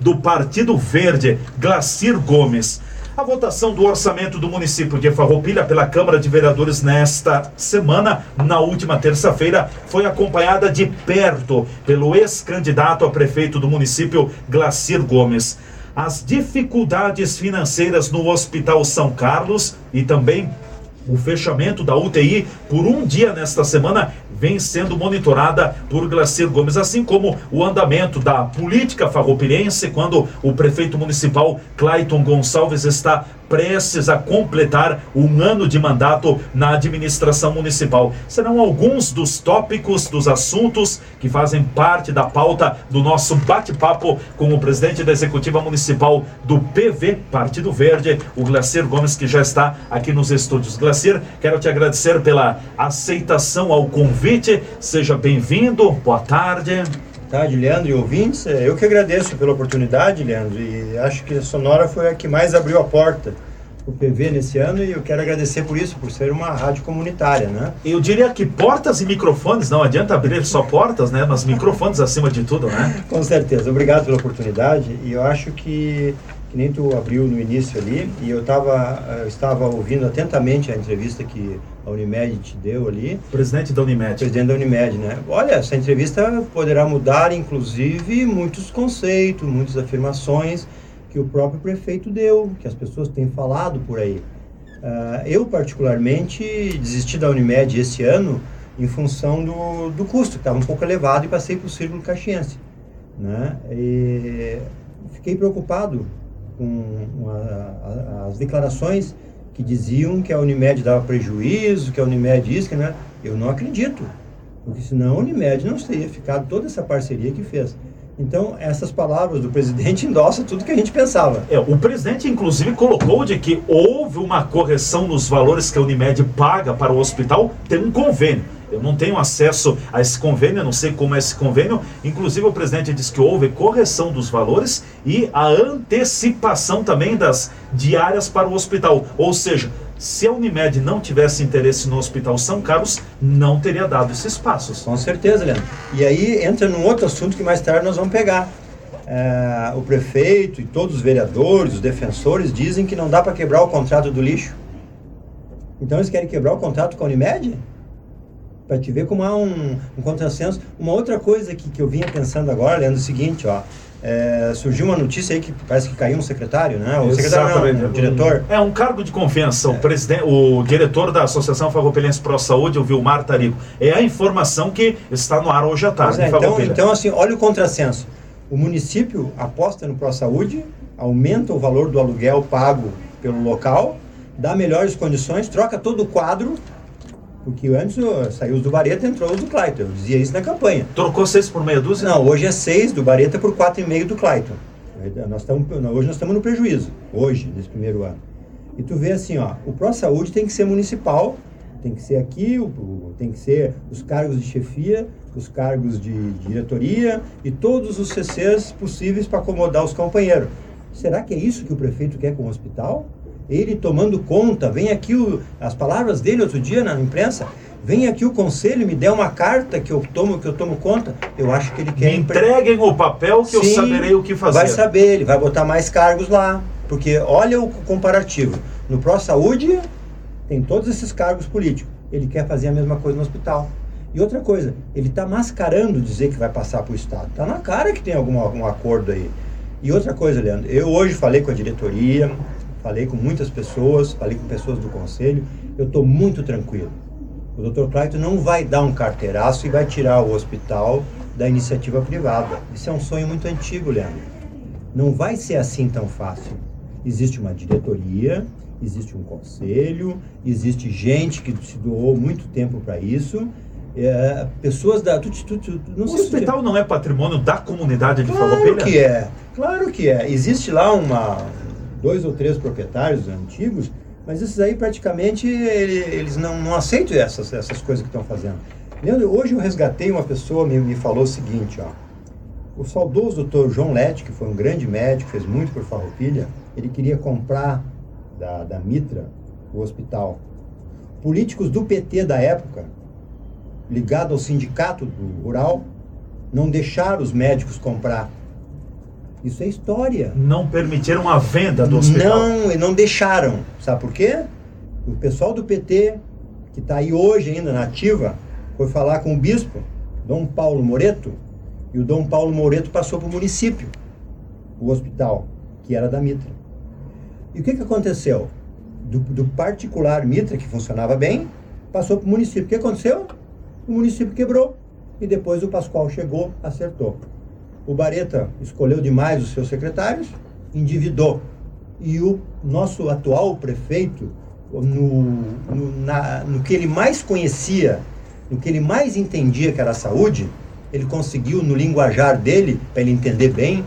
do Partido Verde, Glacir Gomes. A votação do orçamento do município de Farroupilha pela Câmara de Vereadores nesta semana, na última terça-feira, foi acompanhada de perto pelo ex-candidato a prefeito do município, Glacir Gomes. As dificuldades financeiras no Hospital São Carlos e também o fechamento da UTI por um dia nesta semana vem sendo monitorada por Glacir Gomes, assim como o andamento da política farroupilhense, quando o prefeito municipal Clayton Gonçalves está prestes a completar um ano de mandato na administração municipal. Serão alguns dos tópicos, dos assuntos que fazem parte da pauta do nosso bate-papo com o presidente da Executiva Municipal do PV, Partido Verde, o Glacir Gomes, que já está aqui nos estúdios. Glacir, quero te agradecer pela aceitação ao convite. Seja bem-vindo, boa tarde. Boa tarde, Leandro e ouvintes. Eu que agradeço pela oportunidade, Leandro, e acho que a Sonora foi a que mais abriu a porta o PV nesse ano, e eu quero agradecer por isso, por ser uma rádio comunitária, né? Eu diria que portas e microfones, não adianta abrir só portas, né? Mas microfones acima de tudo, né? Com certeza, obrigado pela oportunidade, e eu acho que nem tu abriu no início ali, e eu estava ouvindo atentamente a entrevista que a Unimed te deu ali. Presidente da Unimed. Presidente da Unimed, né? Olha, essa entrevista poderá mudar, inclusive, muitos conceitos, muitas afirmações que o próprio prefeito deu, que as pessoas têm falado por aí. Eu, particularmente, desisti da Unimed esse ano em função do custo, que estava um pouco elevado, e passei para o Círculo Caxiense, né? E fiquei preocupado com as declarações que diziam que a Unimed dava prejuízo, que a Unimed isso, que não era. Eu não acredito, porque senão a Unimed não teria ficado toda essa parceria que fez. Então, essas palavras do presidente endossam tudo que a gente pensava. O presidente, inclusive, colocou de que houve uma correção nos valores que a Unimed paga para o hospital, tem um convênio. Eu não tenho acesso a esse convênio, eu não sei como é esse convênio. Inclusive, o presidente disse que houve correção dos valores e a antecipação também das diárias para o hospital. Ou seja, se a Unimed não tivesse interesse no Hospital São Carlos, não teria dado esses passos. Com certeza, Leandro. E aí entra num outro assunto que mais tarde nós vamos pegar. O prefeito e todos os vereadores, os defensores, dizem que não dá para quebrar o contrato do lixo. Então eles querem quebrar o contrato com a Unimed? Para te ver como há um contrassenso. Uma outra coisa que eu vinha pensando agora, Leandro, é o seguinte, surgiu uma notícia aí que parece que caiu um secretário, né? O secretário não, o diretor. É um cargo de confiança, o diretor da Associação Farroupilhense Pro Saúde, o Vilmar Tarico. É a informação que está no ar hoje à tarde. Então, assim, olha o contrassenso. O município aposta no Pro Saúde, aumenta o valor do aluguel pago pelo local, dá melhores condições, troca todo o quadro, porque antes saiu os do Bareta, entrou os do Clayton. Eu dizia isso na campanha. Trocou 6 por meia dúzia? Não, hoje é 6 do Bareta por 4,5 do Clayton. Hoje nós estamos no prejuízo, hoje, nesse primeiro ano. E tu vê assim, o Pró-Saúde tem que ser municipal, tem que ser aqui, tem que ser os cargos de chefia, os cargos de diretoria e todos os CCs possíveis para acomodar os companheiros. Será que é isso que o prefeito quer com o hospital? Ele tomando conta, vem aqui as palavras dele outro dia na imprensa, vem aqui o conselho, me dê uma carta que eu tomo conta. Eu acho que ele quer... Me entreguem o papel que eu saberei o que fazer. Vai saber, ele vai botar mais cargos lá, porque olha o comparativo. No Pró-Saúde tem todos esses cargos políticos, ele quer fazer a mesma coisa no hospital. E outra coisa, ele está mascarando dizer que vai passar para o Estado. Está na cara que tem algum acordo aí. E outra coisa, Leandro, eu hoje falei com a diretoria, falei com muitas pessoas, falei com pessoas do conselho, eu estou muito tranquilo. O Dr. Clayton não vai dar um carteiraço e vai tirar o hospital da iniciativa privada. Isso é um sonho muito antigo, Leandro. Não vai ser assim tão fácil. Existe uma diretoria, existe um conselho, existe gente que se doou muito tempo para isso. Pessoas da... O hospital não é patrimônio da comunidade de Farroupilha? Claro que é. Existe lá 2 ou 3 proprietários antigos, mas esses aí praticamente eles não aceitam essas coisas que estão fazendo. Leandro, hoje eu resgatei uma pessoa, me falou o seguinte, o saudoso Dr. João Lete, que foi um grande médico, fez muito por Farroupilha, ele queria comprar da Mitra o hospital. Políticos do PT da época, ligados ao sindicato rural, não deixaram os médicos comprar. Isso é história. Não permitiram a venda do hospital. Não, e não deixaram. Sabe por quê? O pessoal do PT, que está aí hoje ainda na ativa, foi falar com o bispo, Dom Paulo Moreto, e o Dom Paulo Moreto passou para o município, o hospital, que era da Mitra. E o que aconteceu? Do particular Mitra, que funcionava bem, passou para o município. O que aconteceu? O município quebrou. E depois o Pascoal chegou, acertou. O Bareta escolheu demais os seus secretários, endividou. E o nosso atual prefeito, no que ele mais conhecia, no que ele mais entendia, que era a saúde, ele conseguiu, no linguajar dele, para ele entender bem,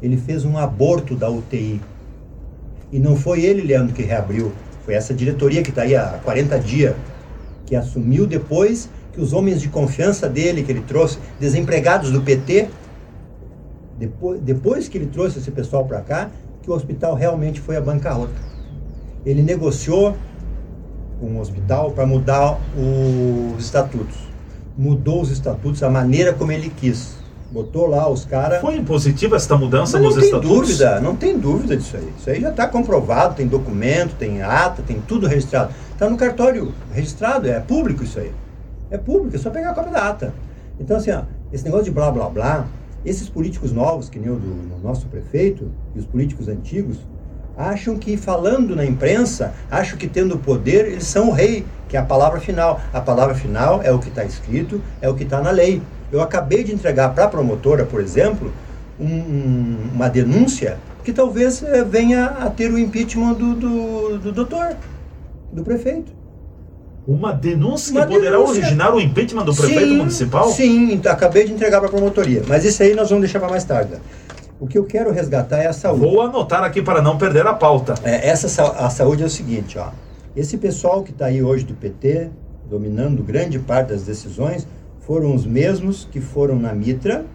ele fez um aborto da UTI. E não foi ele, Leandro, que reabriu. Foi essa diretoria que está aí há 40 dias, que assumiu depois que os homens de confiança dele, que ele trouxe, desempregados do PT, depois que ele trouxe esse pessoal para cá, que o hospital realmente foi à bancarrota. Ele negociou com o hospital para mudar os estatutos. Mudou os estatutos, a maneira como ele quis. Botou lá os caras... Foi impositiva esta mudança nos estatutos? Não tem dúvida disso aí. Isso aí já está comprovado, tem documento, tem ata, tem tudo registrado. Está no cartório registrado, é público isso aí. É público, é só pegar a cópia da ata. Então assim, ó, esse negócio de blá blá blá, esses políticos novos, que nem o do nosso prefeito, e os políticos antigos, acham que falando na imprensa, acham que tendo poder, eles são o rei, que é a palavra final. A palavra final é o que está escrito, é o que está na lei. Eu acabei de entregar para a promotora, por exemplo, uma denúncia que talvez venha a ter o impeachment do doutor, do prefeito. Uma denúncia que poderá originar o impeachment do prefeito municipal? Sim, acabei de entregar para a promotoria. Mas isso aí nós vamos deixar para mais tarde. O que eu quero resgatar é a saúde. Vou anotar aqui para não perder a pauta. A saúde é o seguinte, ó. Esse pessoal que está aí hoje do PT, dominando grande parte das decisões, foram os mesmos que foram na Mitra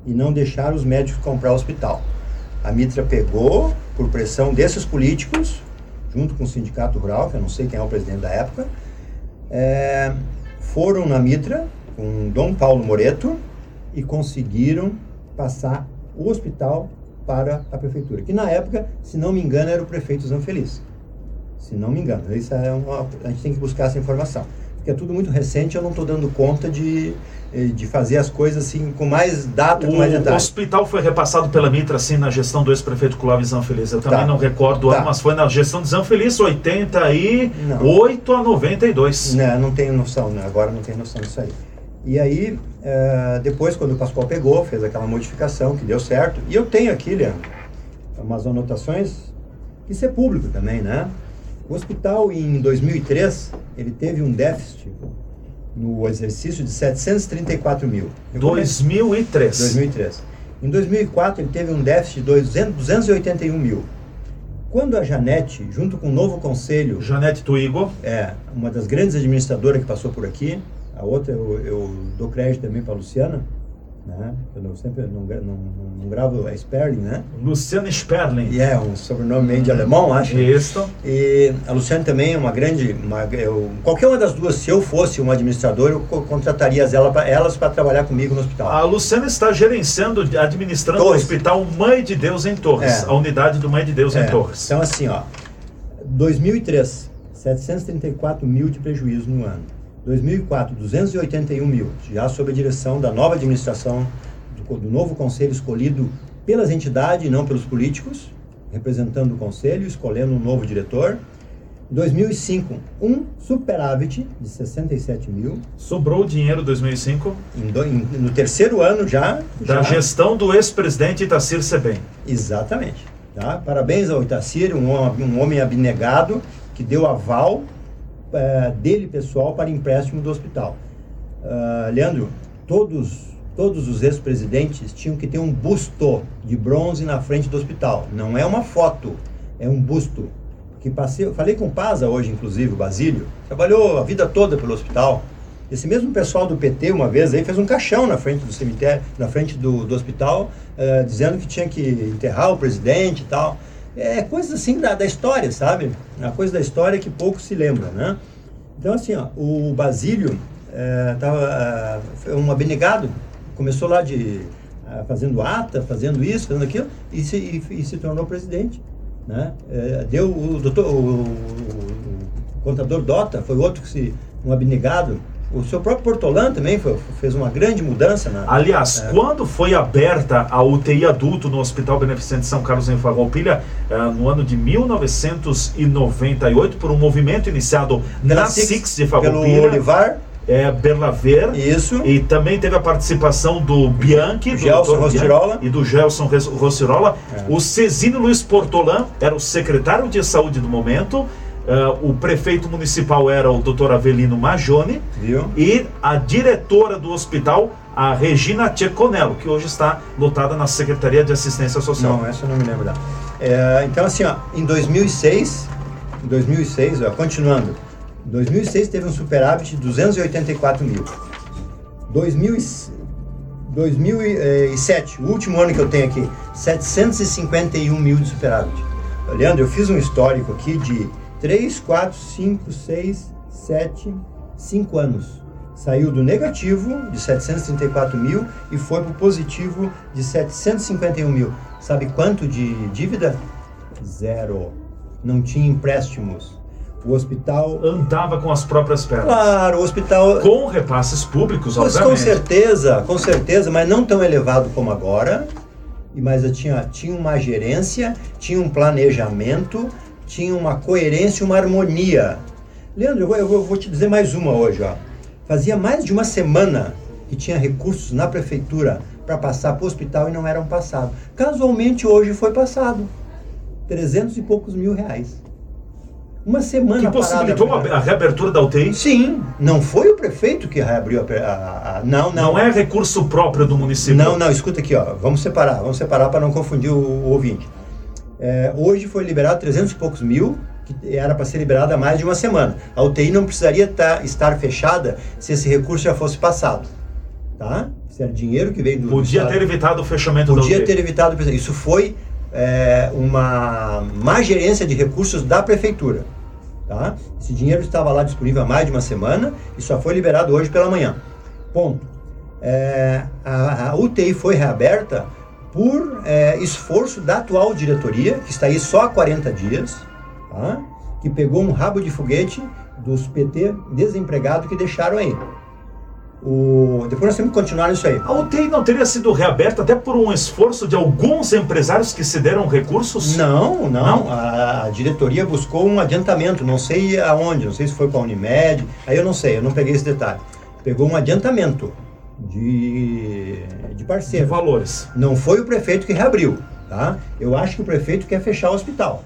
e não deixaram os médicos comprar o hospital. A Mitra pegou, por pressão desses políticos, junto com o Sindicato Rural, que eu não sei quem é o presidente da época, foram na Mitra com Dom Paulo Moreto e conseguiram passar o hospital para a prefeitura, que na época, se não me engano, era o prefeito Zanfeliz. Se não me engano, isso a gente tem que buscar essa informação. Porque é tudo muito recente, eu não estou dando conta de fazer as coisas assim com mais data, com mais detalhe. O hospital foi repassado pela Mitra, assim, na gestão do ex-prefeito Clóvis Zanfeliz. Eu também não recordo o ano, mas foi na gestão de Zanfeliz, 88 a 92. Não tenho noção, agora não tenho noção disso aí. E aí, depois, quando o Pascoal pegou, fez aquela modificação que deu certo. E eu tenho aqui, Leandro, umas anotações, isso é público também, né? O hospital, em 2003, ele teve um déficit no exercício de 734 mil. 2003. 2003. Em 2004, ele teve um déficit de 281 mil. Quando a Janete, junto com o novo conselho... Janete Tuigo. Uma das grandes administradoras que passou por aqui, a outra eu dou crédito também para a Luciana, né? Eu sempre não gravo a Sperling, né? Luciana Sperling. Um sobrenome meio de alemão, acho. Isso. E a Luciana também é uma grande... qualquer uma das duas, se eu fosse um administrador, eu contrataria elas para trabalhar comigo no hospital. A Luciana está administrando o Hospital Mãe de Deus em Torres, a unidade do Mãe de Deus em Torres. Então assim, 2003, 734 mil de prejuízo no ano. 2004, 281 mil, já sob a direção da nova administração, do novo conselho escolhido pelas entidades e não pelos políticos, representando o conselho, escolhendo um novo diretor. Em 2005, um superávit de 67 mil. Sobrou dinheiro em 2005? No terceiro ano já... Da gestão do ex-presidente Itacir Sebem. Exatamente. Tá? Parabéns ao Itacir, um homem abnegado, que deu aval dele pessoal para empréstimo do hospital. Leandro, todos os ex-presidentes tinham que ter um busto de bronze na frente do hospital. Não é uma foto, é um busto. Eu falei com o Paza hoje, inclusive, o Basílio, trabalhou a vida toda pelo hospital. Esse mesmo pessoal do PT, uma vez, aí, fez um caixão na frente do cemitério, na frente do hospital, dizendo que tinha que enterrar o presidente e tal. Coisas assim da história, sabe? Uma coisa da história que pouco se lembra, né? Então, assim, o Basílio foi um abnegado, começou lá fazendo ata, fazendo isso, fazendo aquilo, e se tornou presidente. Né? Deu o contador Dota, foi outro um abnegado. O seu próprio Portolã também fez uma grande mudança. Aliás, quando foi aberta a UTI adulto no Hospital Beneficente São Carlos em Farroupilha, no ano de 1998, por um movimento iniciado na SIX de Farroupilha, pelo Olivar Berlaver, isso. E também teve a participação do Bianchi, Gelson Rostirola, e do Gelson Rostirola. O Cezino Luiz Portolã era o secretário de saúde do momento. O prefeito municipal era o Dr. Avelino Majone. Viu? E a diretora do hospital, a Regina Ceconello, que hoje está lotada na Secretaria de Assistência Social. Não, essa eu não me lembro. Então, assim, em 2006, continuando, em 2006 teve um superávit de 284 mil. 2007, o último ano que eu tenho aqui, 751 mil de superávit. Leandro, eu fiz um histórico aqui de 3, 4, 5, 6, 7, 5 anos. Saiu do negativo de 734 mil e foi para o positivo de 751 mil. Sabe quanto de dívida? 0. Não tinha empréstimos. O hospital andava com as próprias pernas. Claro, o hospital com repasses públicos, obviamente. Com certeza, mas não tão elevado como agora. Mas tinha uma gerência, tinha um planejamento, tinha uma coerência, uma harmonia. Leandro, eu vou te dizer mais uma hoje. Fazia mais de uma semana que tinha recursos na prefeitura para passar para o hospital e não eram passados. Casualmente hoje foi passado. 300 e poucos mil reais. Uma semana que possibilitou a reabertura da UTI? Sim, não foi o prefeito que reabriu Não é recurso próprio do município? Não, escuta aqui, vamos separar para não confundir o ouvinte. Hoje foi liberado 300 e poucos mil, que era para ser liberado há mais de uma semana. A UTI não precisaria estar fechada se esse recurso já fosse passado. Tá? Se era dinheiro que veio do Podia ter evitado o fechamento da UTI. Podia ter evitado. Isso foi uma má gerência de recursos da prefeitura. Tá? Esse dinheiro estava lá disponível há mais de uma semana e só foi liberado hoje pela manhã. Ponto. A UTI foi reaberta por esforço da atual diretoria, que está aí só há 40 dias, tá? Que pegou um rabo de foguete dos PT desempregados que deixaram aí. Depois nós temos que continuar isso aí. A UTI não teria sido reaberta até por um esforço de alguns empresários que se deram recursos? Não. A diretoria buscou um adiantamento, não sei aonde, não sei se foi com a Unimed, aí eu não sei, eu não peguei esse detalhe. Pegou um adiantamento de parceiro. De valores. Não foi o prefeito que reabriu, tá? Eu acho que o prefeito quer fechar o hospital.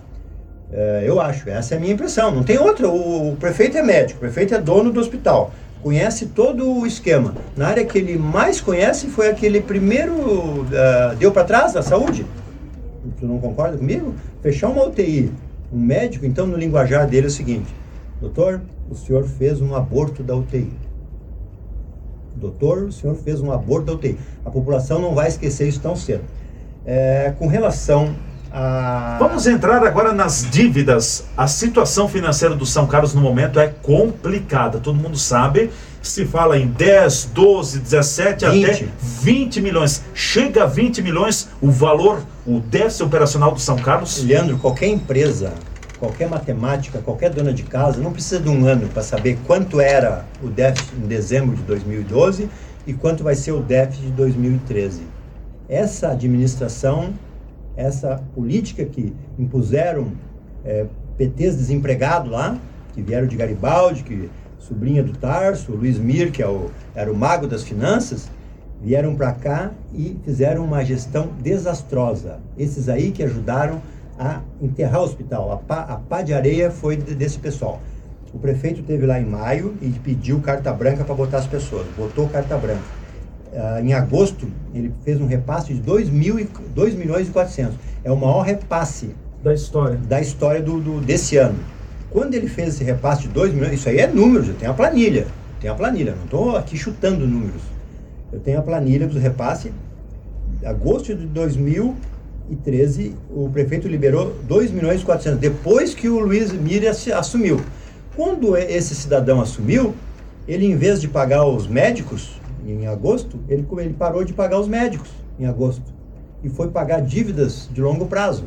Eu acho, essa é a minha impressão. Não tem outra. O prefeito é médico, o prefeito é dono do hospital. Conhece todo o esquema. Na área que ele mais conhece foi aquele primeiro deu para trás da saúde. Tu não concorda comigo? Fechar uma UTI, um médico, então no linguajar dele é o seguinte: doutor, o senhor fez um aborto da UTI. Doutor, o senhor fez um aborto da UTI. A população não vai esquecer isso tão cedo. Com relação a... Vamos entrar agora nas dívidas. A situação financeira do São Carlos no momento é complicada. Todo mundo sabe. Se fala em 10, 12, 17, 20. Até 20 milhões. Chega a 20 milhões o valor, o déficit operacional do São Carlos? Leandro, qualquer empresa, qualquer matemática, qualquer dona de casa, não precisa de um ano para saber quanto era o déficit em dezembro de 2012 e quanto vai ser o déficit de 2013. Essa administração, essa política que impuseram PTs desempregados lá, que vieram de Garibaldi, que sobrinha do Tarso, o Luiz Mir, que era o mago das finanças, vieram para cá e fizeram uma gestão desastrosa. Esses aí que ajudaram a enterrar o hospital. A pá de areia foi desse pessoal. O prefeito esteve lá em maio e pediu carta branca para botar as pessoas. Botou carta branca. Em agosto, ele fez um repasse de 2 milhões e 400. É o maior repasse da história desse ano. Quando ele fez esse repasse de 2 milhões, isso aí é números, eu tenho a planilha. Não estou aqui chutando números. Eu tenho a planilha dos repasses. Agosto de 2013, o prefeito liberou 2 milhões e 400, depois que o Luiz Mir assumiu. Quando esse cidadão assumiu, ele, em vez de pagar os médicos, em agosto, ele parou de pagar os médicos. em agosto. E foi pagar dívidas de longo prazo.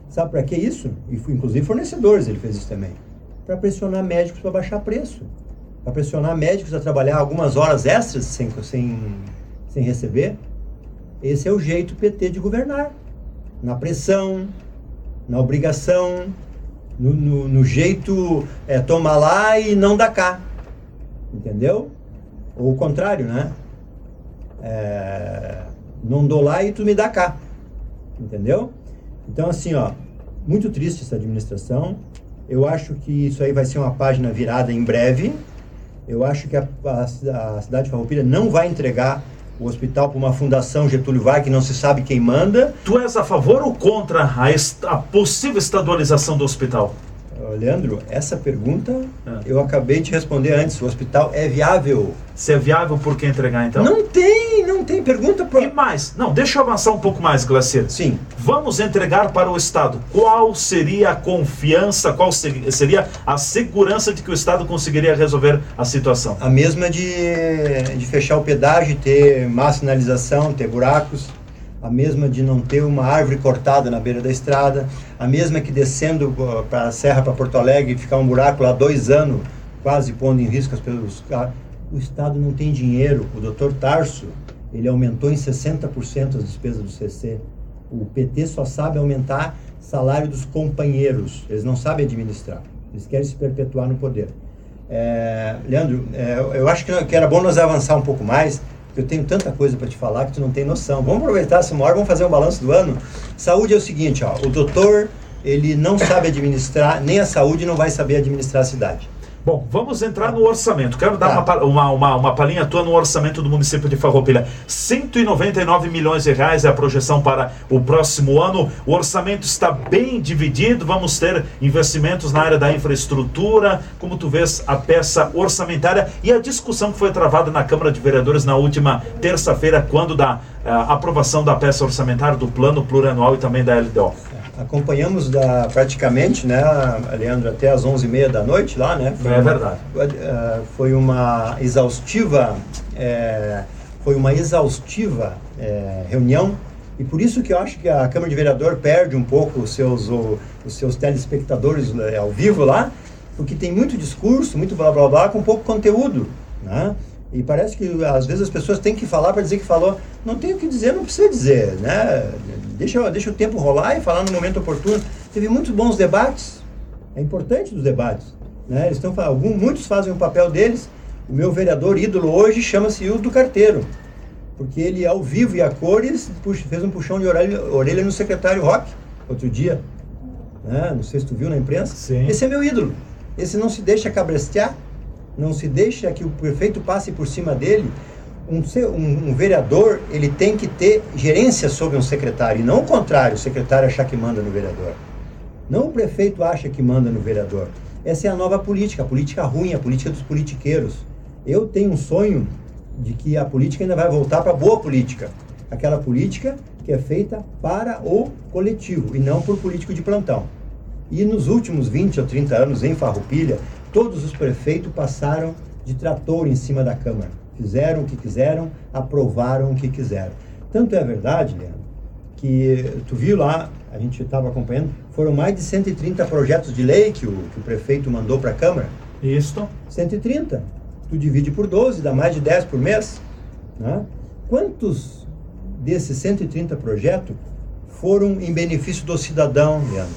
Sabe para que isso? E inclusive fornecedores ele fez isso também. Para pressionar médicos para baixar preço. Para pressionar médicos a trabalhar algumas horas extras sem receber. Esse é o jeito PT de governar. Na pressão, na obrigação, no jeito tomar lá e não dar cá. Entendeu? Ou o contrário, né? Não dou lá e tu me dá cá. Entendeu? Então, assim, muito triste essa administração. Eu acho que isso aí vai ser uma página virada em breve. Eu acho que a cidade de Farroupilha não vai entregar o hospital para uma fundação Getúlio Vargas, que não se sabe quem manda. Tu és a favor ou contra a possível estadualização do hospital? Leandro, essa pergunta eu acabei de responder antes. O hospital é viável. Se é viável, por que entregar então? Não tem pergunta. E mais? Não, deixa eu avançar um pouco mais, Glacier. Sim. Vamos entregar para o Estado. Qual seria a confiança, qual seria a segurança de que o Estado conseguiria resolver a situação? A mesma de fechar o pedágio, ter má sinalização, ter buracos. A mesma de não ter uma árvore cortada na beira da estrada, a mesma que descendo para a Serra, para Porto Alegre, ficar um buraco lá 2 anos, quase pondo em risco as pessoas. O Estado não tem dinheiro. O doutor Tarso, ele aumentou em 60% as despesas do CC. O PT só sabe aumentar salário dos companheiros, eles não sabem administrar, eles querem se perpetuar no poder. Leandro, eu acho que era bom nós avançar um pouco mais, eu tenho tanta coisa para te falar que tu não tem noção. Vamos aproveitar essa hora, vamos fazer um balanço do ano. Saúde é o seguinte, o doutor, ele não sabe administrar, nem a saúde não vai saber administrar a cidade. Bom, vamos entrar no orçamento. Quero dar uma palhinha tua no orçamento do município de Farroupilha. 199 milhões de reais é a projeção para o próximo ano. O orçamento está bem dividido. Vamos ter investimentos na área da infraestrutura. Como tu vês, a peça orçamentária e a discussão que foi travada na Câmara de Vereadores na última terça-feira, quando da aprovação da peça orçamentária, do plano plurianual e também da LDO. Acompanhamos praticamente, né, Leandro, até às 11h30 da noite lá, né? É verdade. Foi uma exaustiva, reunião, e por isso que eu acho que a Câmara de Vereador perde um pouco os seus telespectadores ao vivo lá, porque tem muito discurso, muito blá blá blá, com pouco conteúdo, né? E parece que às vezes as pessoas têm que falar para dizer que falou. Não tem o que dizer, não precisa dizer, né? Deixa o tempo rolar e falar no momento oportuno. Teve muitos bons debates, é importante os debates, né? Eles muitos fazem o papel deles. O meu vereador ídolo hoje chama-se Hildo Carteiro, porque ele ao vivo e a cores fez um puxão de orelha no secretário Roque, outro dia, né? Não sei se tu viu na imprensa. Sim. Esse é meu ídolo, esse não se deixa cabrestear, não se deixa que o prefeito passe por cima dele. Um vereador, ele tem que ter gerência sobre um secretário, e não o contrário, o secretário achar que manda no vereador. Não o prefeito acha que manda no vereador. Essa é a nova política, a política ruim, a política dos politiqueiros. Eu tenho um sonho de que a política ainda vai voltar para a boa política. Aquela política que é feita para o coletivo, e não por político de plantão. E nos últimos 20 ou 30 anos em Farroupilha, todos os prefeitos passaram de trator em cima da Câmara. Fizeram o que quiseram, aprovaram o que quiseram. Tanto é verdade, Leandro, que tu viu lá, a gente estava acompanhando, foram mais de 130 projetos de lei que o prefeito mandou para a Câmara. Isso. 130. Tu divide por 12, dá mais de 10 por mês, né? Quantos desses 130 projetos foram em benefício do cidadão, Leandro?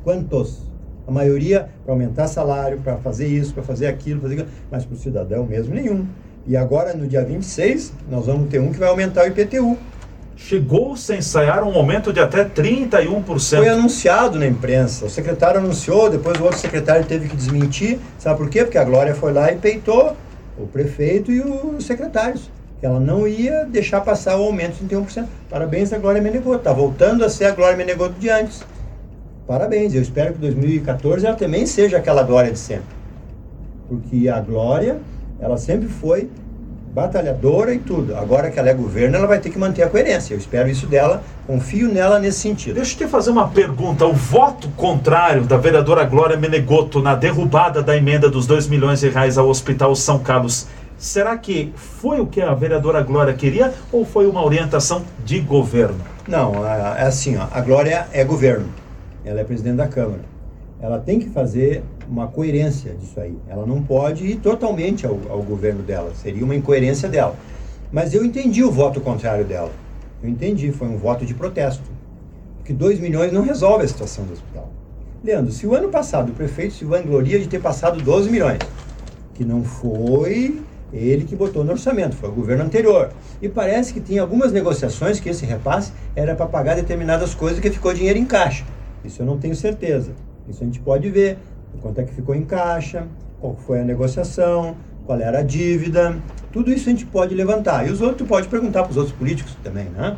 Quantos? A maioria para aumentar salário, para fazer isso, para fazer aquilo, mas para o cidadão mesmo nenhum. E agora, no dia 26, nós vamos ter um que vai aumentar o IPTU. Chegou-se a ensaiar um aumento de até 31%. Foi anunciado na imprensa. O secretário anunciou, depois o outro secretário teve que desmentir. Sabe por quê? Porque a Glória foi lá e peitou o prefeito e os secretários. Que ela não ia deixar passar o aumento de 31%. Parabéns à Glória Menegotto. Está voltando a ser a Glória Menegotto de antes. Parabéns. Eu espero que 2014 ela também seja aquela Glória de sempre. Porque a Glória, ela sempre foi batalhadora e tudo. Agora que ela é governo, ela vai ter que manter a coerência. Eu espero isso dela, confio nela nesse sentido. Deixa eu te fazer uma pergunta. O voto contrário da vereadora Glória Menegotto na derrubada da emenda dos 2 milhões de reais ao Hospital São Carlos Será que foi o que a vereadora Glória queria ou foi uma orientação de governo? Não, é assim, ó, a Glória é governo, ela é presidente da Câmara. Ela tem que fazer uma coerência disso aí. Ela não pode ir totalmente ao governo dela, seria uma incoerência dela. Mas eu entendi o voto contrário dela. Eu entendi, foi um voto de protesto. Porque 2 milhões não resolve a situação do hospital. Leandro, se o ano passado o prefeito se vangloria de ter passado 12 milhões, que não foi ele que botou no orçamento, foi o governo anterior. E parece que tinha algumas negociações que esse repasse era para pagar determinadas coisas que ficou dinheiro em caixa. Isso eu não tenho certeza. Isso a gente pode ver, quanto é que ficou em caixa, qual foi a negociação, qual era a dívida, tudo isso a gente pode levantar. E os outros, tu pode perguntar para os outros políticos também, né?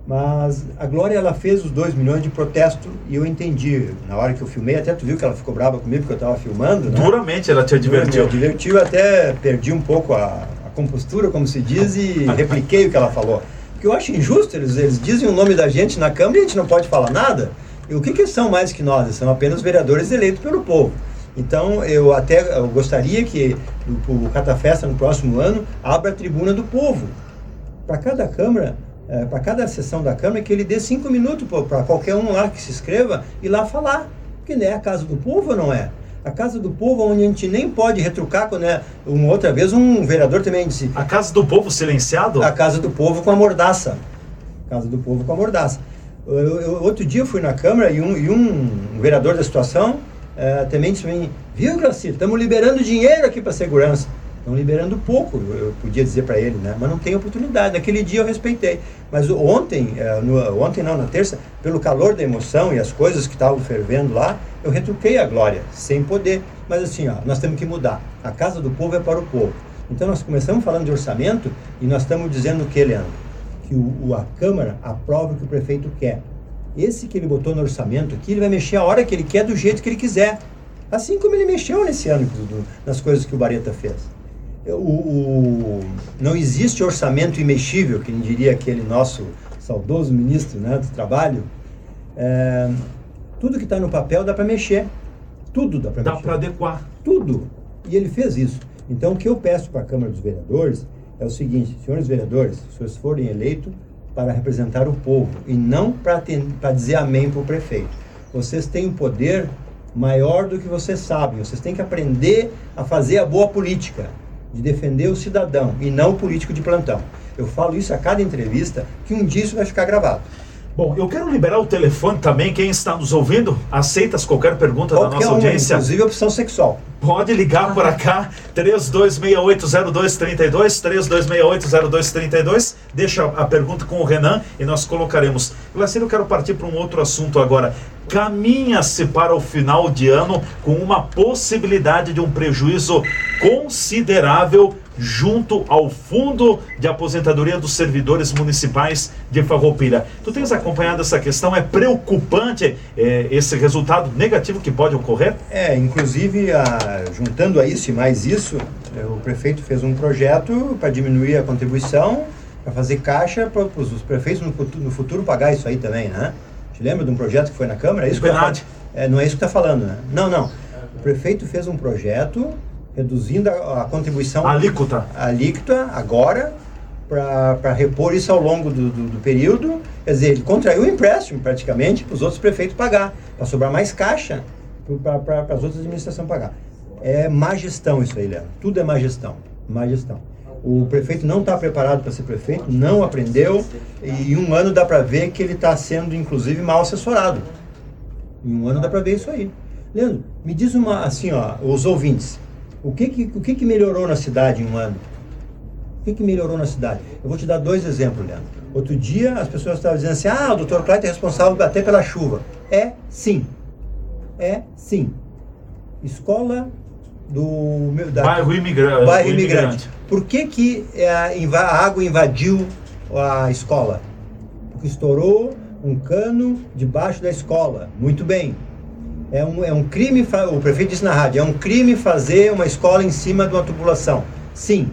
Mas a Glória, ela fez os 2 milhões de protesto e eu entendi. Na hora que eu filmei, até tu viu que ela ficou brava comigo porque eu estava filmando, né? Duramente ela te advertiu. Me divertiu, até perdi um pouco a compostura, como se diz, e repliquei o que ela falou. Porque eu acho injusto, eles dizem o nome da gente na Câmara e a gente não pode falar nada. E o que são mais que nós? São apenas vereadores eleitos pelo povo. Então, eu gostaria que o Catafesta, no próximo ano, abra a tribuna do povo. Para cada Câmara, para cada sessão da Câmara, que ele dê 5 minutos para qualquer um lá que se inscreva e lá falar. Porque não é a casa do povo ou não é? A casa do povo, onde a gente nem pode retrucar, quando uma outra vez um vereador também disse... A casa do povo silenciado? A casa do povo com a mordaça. Casa do povo com a mordaça. Outro dia eu fui na Câmara e um vereador da situação também disse para mim, viu, Gracir, estamos liberando dinheiro aqui para segurança. Estão liberando pouco, eu podia dizer para ele, né? Mas não tem oportunidade. Naquele dia eu respeitei. Mas ontem não, na terça, pelo calor da emoção e as coisas que estavam fervendo lá, eu retruquei a Glória, sem poder. Mas assim, ó, nós temos que mudar. A casa do povo é para o povo. Então nós começamos falando de orçamento e nós estamos dizendo o que, Leandro? Que a Câmara aprova o que o prefeito quer. Esse que ele botou no orçamento aqui, ele vai mexer a hora que ele quer, do jeito que ele quiser. Assim como ele mexeu nesse ano nas coisas que o Bareta fez. Não existe orçamento imexível, que diria aquele nosso saudoso ministro, né, do Trabalho. Tudo que está no papel dá para mexer. Tudo dá para mexer. Dá para adequar. Tudo. E ele fez isso. Então o que eu peço para a Câmara dos Vereadores é o seguinte, senhores vereadores, se vocês forem eleitos para representar o povo e não para dizer amém para o prefeito. Vocês têm um poder maior do que vocês sabem. Vocês têm que aprender a fazer a boa política, de defender o cidadão e não o político de plantão. Eu falo isso a cada entrevista, que um dia isso vai ficar gravado. Bom, eu quero liberar o telefone também. Quem está nos ouvindo, aceita qualquer pergunta da nossa audiência. Inclusive opção sexual. Pode ligar por cá, 3268-0232, 3268-0232. Deixa a pergunta com o Renan e nós colocaremos. Glacir, eu quero partir para um outro assunto agora. Caminha-se para o final de ano com uma possibilidade de um prejuízo considerável junto ao Fundo de Aposentadoria dos Servidores Municipais de Farroupilha. Tu tens acompanhado essa questão? É preocupante esse resultado negativo que pode ocorrer? Inclusive, juntando a isso e mais isso, o prefeito fez um projeto para diminuir a contribuição, para fazer caixa para os prefeitos no futuro pagar isso aí também, né? Te lembra de um projeto que foi na Câmara? É isso que não é isso que está falando, né? Não. O prefeito fez um projeto reduzindo a contribuição... Alíquota agora, para repor isso ao longo do período. Quer dizer, ele contraiu um empréstimo praticamente para os outros prefeitos pagar, para sobrar mais caixa para as outras administrações pagar. É má gestão isso aí, Léo. Tudo é má gestão. O prefeito não está preparado para ser prefeito, não aprendeu, e em um ano dá para ver que ele está sendo, inclusive, mal assessorado. Em um ano dá para ver isso aí. Leandro, me diz os ouvintes, o que melhorou na cidade em um ano? O que melhorou na cidade? Eu vou te dar 2 exemplos, Leandro. Outro dia as pessoas estavam dizendo assim, o doutor Clayton é responsável até pela chuva. Sim. Escola do bairro Imigrante. Por que a água invadiu a escola? Porque estourou um cano debaixo da escola. Muito bem. É um crime, o prefeito disse na rádio, é um crime fazer uma escola em cima de uma tubulação. Sim.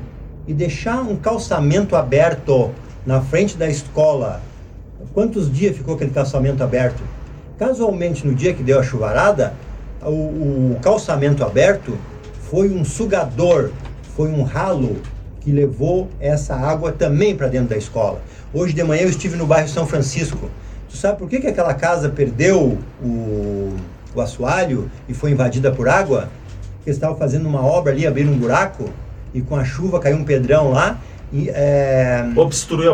E deixar um calçamento aberto na frente da escola. Quantos dias ficou aquele calçamento aberto? Casualmente, no dia que deu a chuvarada, o calçamento aberto foi um sugador, foi um ralo que levou essa água também para dentro da escola. Hoje de manhã eu estive no bairro São Francisco. Tu sabe por que aquela casa perdeu o assoalho e foi invadida por água? Porque eles estavam fazendo uma obra ali, abriram um buraco, e com a chuva caiu um pedrão lá, e obstruiu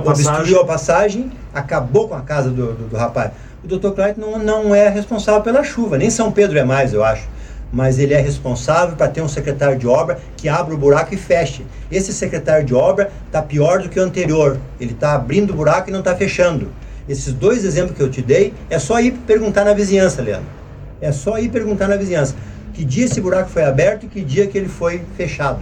a passagem, acabou com a casa do rapaz. O Dr. Clayton não é responsável pela chuva, nem São Pedro é mais, eu acho. Mas ele é responsável para ter um secretário de obra que abra o buraco e feche. Esse secretário de obra está pior do que o anterior. Ele está abrindo o buraco e não está fechando. Esses dois exemplos que eu te dei, é só ir perguntar na vizinhança, Leandro. É só ir perguntar na vizinhança. Que dia esse buraco foi aberto e que dia que ele foi fechado.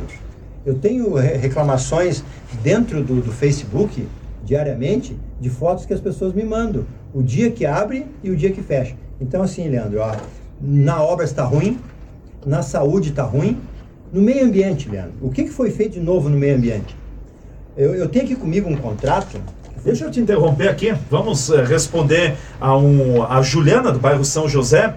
Eu tenho reclamações dentro do Facebook, diariamente, de fotos que as pessoas me mandam. O dia que abre e o dia que fecha. Então assim, Leandro, ó, na obra está ruim, na saúde está ruim, no meio ambiente, Leandro. O que foi feito de novo no meio ambiente? Eu tenho aqui comigo um contrato. Deixa eu te interromper aqui. Vamos responder a Juliana, do bairro São José.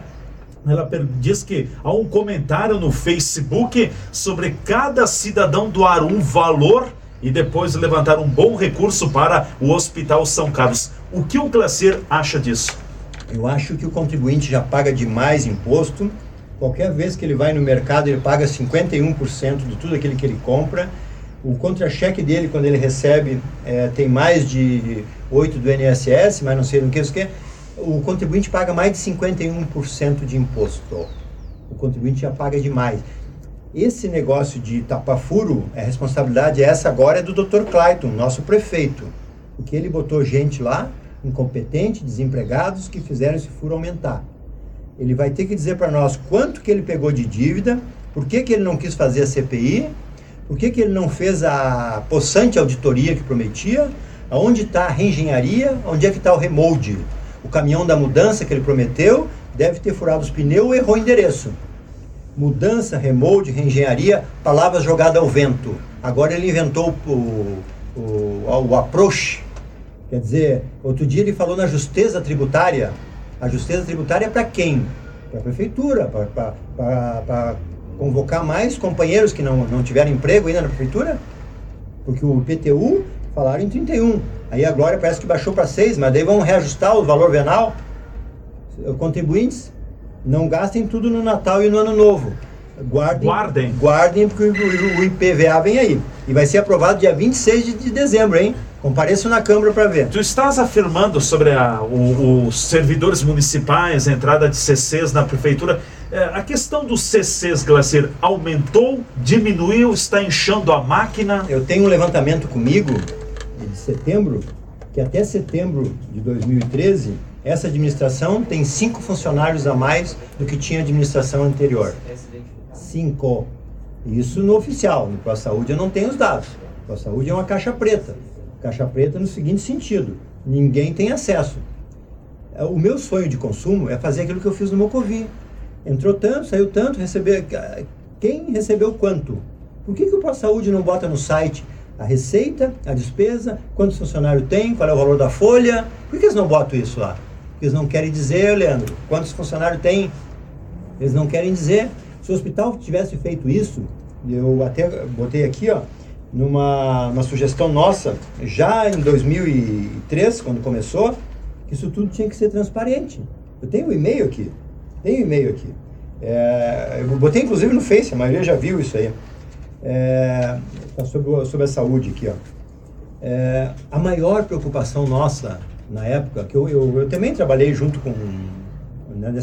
Ela diz que há um comentário no Facebook sobre cada cidadão doar um valor e depois levantar um bom recurso para o Hospital São Carlos. O que o Glacier acha disso? Eu acho que o contribuinte já paga demais imposto. Qualquer vez que ele vai no mercado, ele paga 51% de tudo aquilo que ele compra. O contra-cheque dele, quando ele recebe, tem mais de 8 do INSS, mas não sei do que isso que é. O contribuinte paga mais de 51% de imposto. O contribuinte já paga demais. Esse negócio de tapar furo, a responsabilidade essa agora é do Dr. Clayton, nosso prefeito. Porque ele botou gente lá, incompetente, desempregados, que fizeram esse furo aumentar. Ele vai ter que dizer para nós quanto que ele pegou de dívida, por que ele não quis fazer a CPI, por que ele não fez a possante auditoria que prometia, aonde está a reengenharia, onde é que está o remolde. O caminhão da mudança que ele prometeu deve ter furado os pneus e errou o endereço. Mudança, remolde, reengenharia, palavras jogadas ao vento. Agora ele inventou o approach. Quer dizer, outro dia ele falou na justeza tributária. A justeza tributária é para quem? Para a prefeitura, para convocar mais companheiros que não tiveram emprego ainda na prefeitura. Porque o IPTU falaram em 31. Aí a Glória parece que baixou para 6, mas daí vão reajustar o valor venal. Contribuintes, não gastem tudo no Natal e no Ano Novo. Guardem, porque o IPVA vem aí. E vai ser aprovado dia 26 de dezembro, hein? Compareçam na Câmara para ver. Tu estás afirmando sobre os servidores municipais, a entrada de CCs na prefeitura. A questão dos CCs, Glacier, aumentou, diminuiu, está inchando a máquina? Eu tenho um levantamento comigo, de setembro, que até setembro de 2013, essa administração tem 5 funcionários a mais do que tinha a administração anterior. 5. Isso no oficial. No ProSaúde eu não tenho os dados. O ProSaúde é uma caixa preta. Caixa preta no seguinte sentido: ninguém tem acesso. O meu sonho de consumo é fazer aquilo que eu fiz no Mocovi. Entrou tanto, saiu tanto, quem recebeu quanto? Por que o ProSaúde não bota no site a receita, a despesa, quantos funcionários tem, qual é o valor da folha? Por que eles não botam isso lá? Porque eles não querem dizer, Leandro, quantos funcionários tem. Eles não querem dizer. Se o hospital tivesse feito isso, eu até botei aqui, ó, numa sugestão nossa, já em 2003, quando começou, que isso tudo tinha que ser transparente. Eu tenho um e-mail aqui. Eu botei inclusive no Face, a maioria já viu isso aí. Sobre a saúde aqui, ó. A maior preocupação nossa, na época, que eu também trabalhei junto com